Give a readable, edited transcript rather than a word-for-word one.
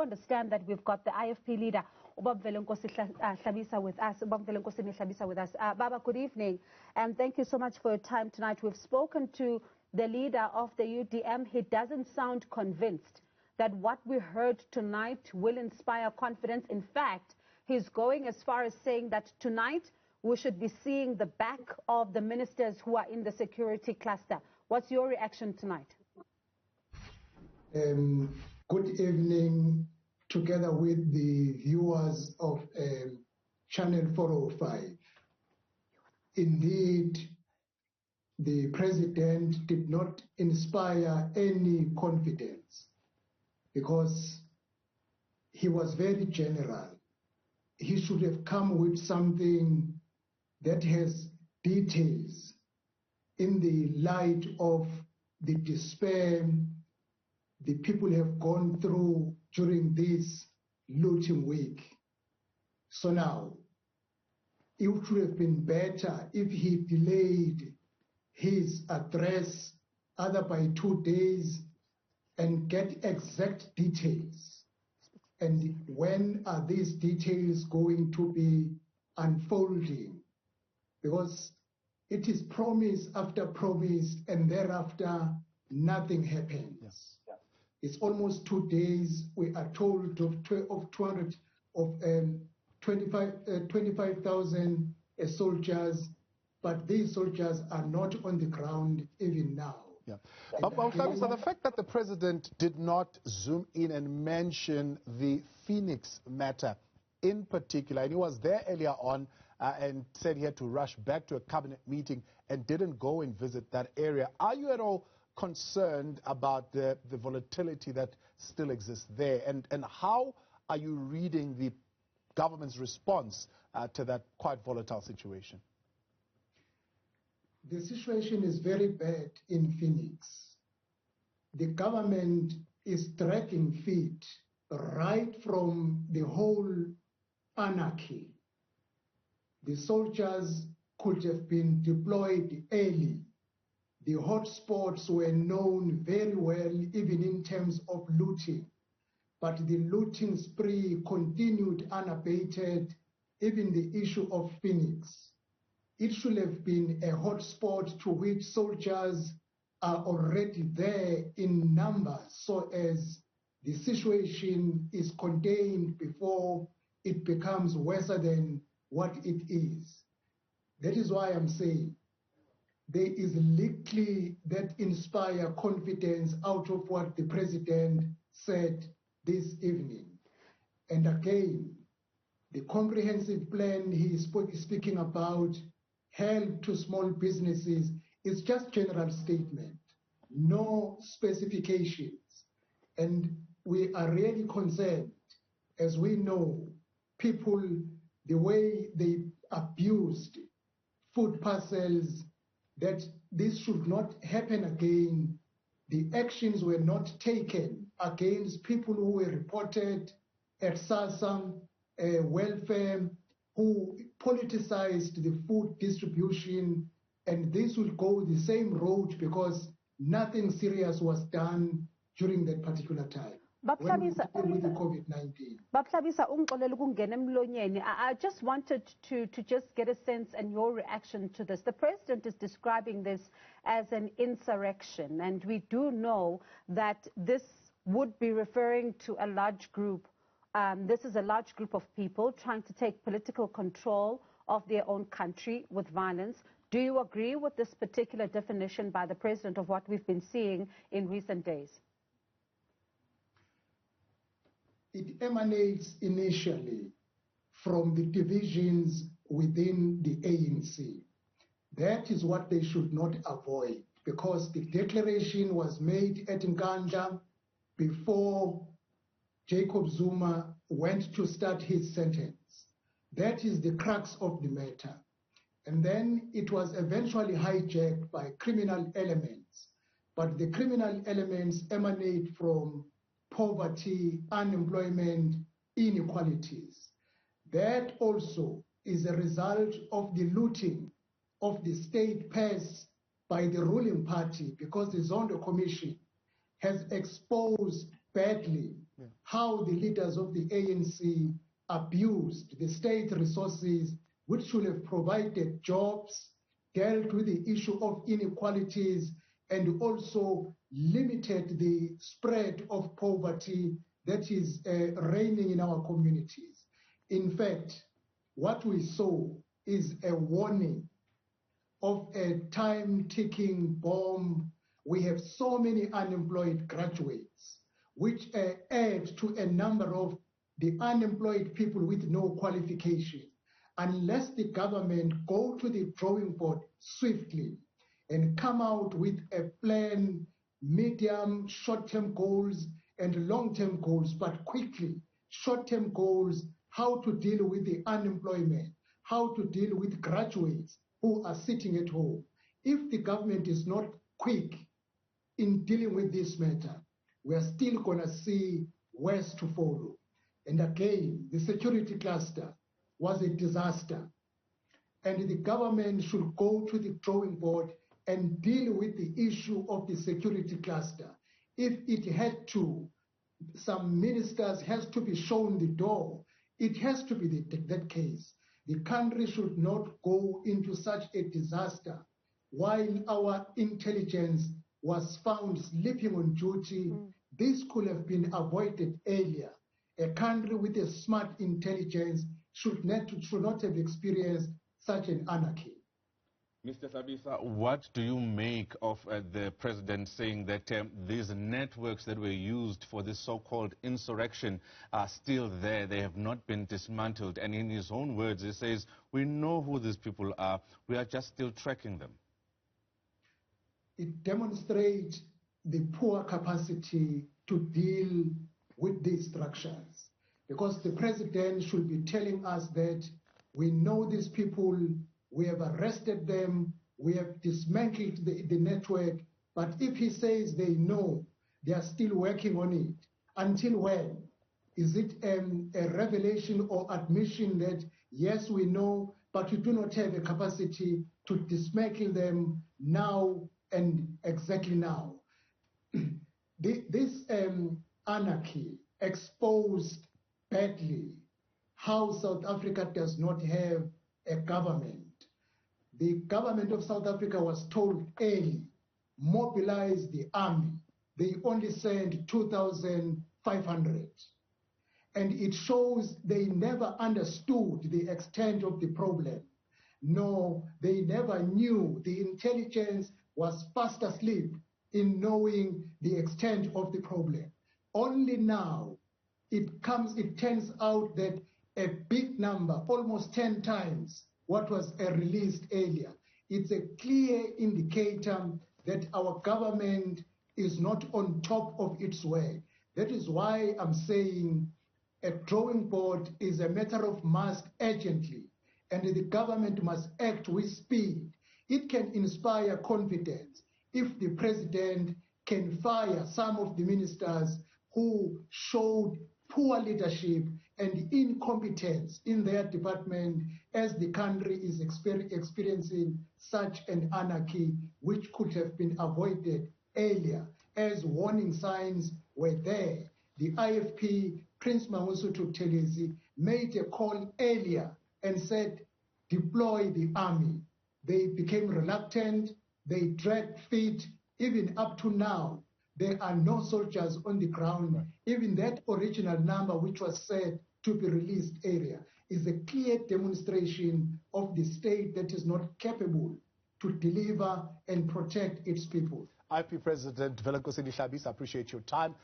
Understand that we've got the IFP leader, Velenkosini Hlabisa, with us. Velenkosini Hlabisa with us. Baba, good evening, and thank you so much for your time tonight. We've spoken to the leader of the UDM. He doesn't sound convinced that what we heard tonight will inspire confidence. In fact, he's going as far as saying that tonight we should be seeing the back of the ministers who are in the security cluster. What's your reaction tonight? Good evening, together with the viewers of Channel 405. Indeed, the president did not inspire any confidence because he was very general. He should have come with something that has details in the light of the despair the people have gone through during this looting week. So now, it would have been better if he delayed his address either by 2 days and get exact details. And when are these details going to be unfolding? Because it is promise after promise and thereafter nothing happens. Yes. It's almost 2 days. We are told of 25,000 soldiers, but these soldiers are not on the ground even now. Yeah. So the fact that the president did not zoom in and mention the Phoenix matter in particular, and he was there earlier on and said he had to rush back to a cabinet meeting and didn't go and visit that area. Are you at all concerned about the volatility that still exists there, and how are you reading the government's response to that quite volatile situation? The situation is very bad in Phoenix. The government is dragging feet right from the whole anarchy. The soldiers could have been deployed early. The hotspots were known very well, even in terms of looting. But the looting spree continued unabated, even the issue of Phoenix. It should have been a hotspot to which soldiers are already there in numbers, so as the situation is contained before it becomes worse than what it is. That is why I'm saying there is little that inspire confidence out of what the president said this evening. And again, the comprehensive plan he is speaking about, help to small businesses, is just general statement, no specifications. And we are really concerned, as we know, people, the way they abused food parcels, that this should not happen again. The actions were not taken against people who were reported at SASAM, welfare, who politicized the food distribution, and this will go the same road because nothing serious was done during that particular time. With the COVID-19. I just wanted to just get a sense and your reaction to this. The president is describing this as an insurrection, and we do know that this would be referring to a large group. This is a large group of people trying to take political control of their own country with violence. Do you agree with this particular definition by the president of what we've been seeing in recent days? It emanates initially from the divisions within the ANC. That is what they should not avoid, because the declaration was made at Nkandla before Jacob Zuma went to start his sentence. That is the crux of the matter. And then it was eventually hijacked by criminal elements. But the criminal elements emanate from poverty, unemployment, inequalities. That also is a result of the looting of the state purse by the ruling party, because the Zondo Commission has exposed badly how the leaders of the ANC abused the state resources which should have provided jobs, dealt with the issue of inequalities, and also limited the spread of poverty that is reigning in our communities. In fact, what we saw is a warning of a time-ticking bomb. We have so many unemployed graduates, which add to a number of the unemployed people with no qualification. Unless the government go to the drawing board swiftly and come out with a plan, medium, short-term goals and long-term goals, but quickly, short-term goals, how to deal with the unemployment, how to deal with graduates who are sitting at home. If the government is not quick in dealing with this matter, we are still going to see worse to follow. And again, the security cluster was a disaster. And the government should go to the drawing board and deal with the issue of the security cluster. If it had to, some ministers has to be shown the door. It has to be that case. The country should not go into such a disaster while our intelligence was found sleeping on duty. This could have been avoided earlier. A country with a smart intelligence should not have experienced such an anarchy. Mr. Hlabisa, what do you make of the president saying that these networks that were used for this so-called insurrection are still there? They have not been dismantled. And in his own words, he says, we know who these people are. We are just still tracking them. It demonstrates the poor capacity to deal with these structures. Because the president should be telling us that we know these people, we have arrested them, we have dismantled the network, but if he says they know, they are still working on it, until when? Is it a revelation or admission that, yes, we know, but we do not have the capacity to dismantle them now and exactly now? This anarchy exposed badly how South Africa does not have a government. The government of South Africa was told early, mobilize the army. They only sent 2,500. And it shows they never understood the extent of the problem. No, they never knew. The intelligence was fast asleep in knowing the extent of the problem. Only now it turns out that a big number, almost 10 times what was released earlier. It's a clear indicator that our government is not on top of its work. That is why I'm saying a drawing board is a matter of must urgently, and the government must act with speed. It can inspire confidence if the president can fire some of the ministers who showed poor leadership and incompetence in their department as the country is experiencing such an anarchy which could have been avoided earlier, as warning signs were there. The IFP, Prince Mangosuthu Buthelezi, made a call earlier and said, deploy the army. They became reluctant, they dragged feet. Even up to now, there are no soldiers on the ground. Right. Even that original number which was said to be released earlier is a clear demonstration of the state that is not capable to deliver and protect its people. IFP President Velenkosini Hlabisa, appreciate your time.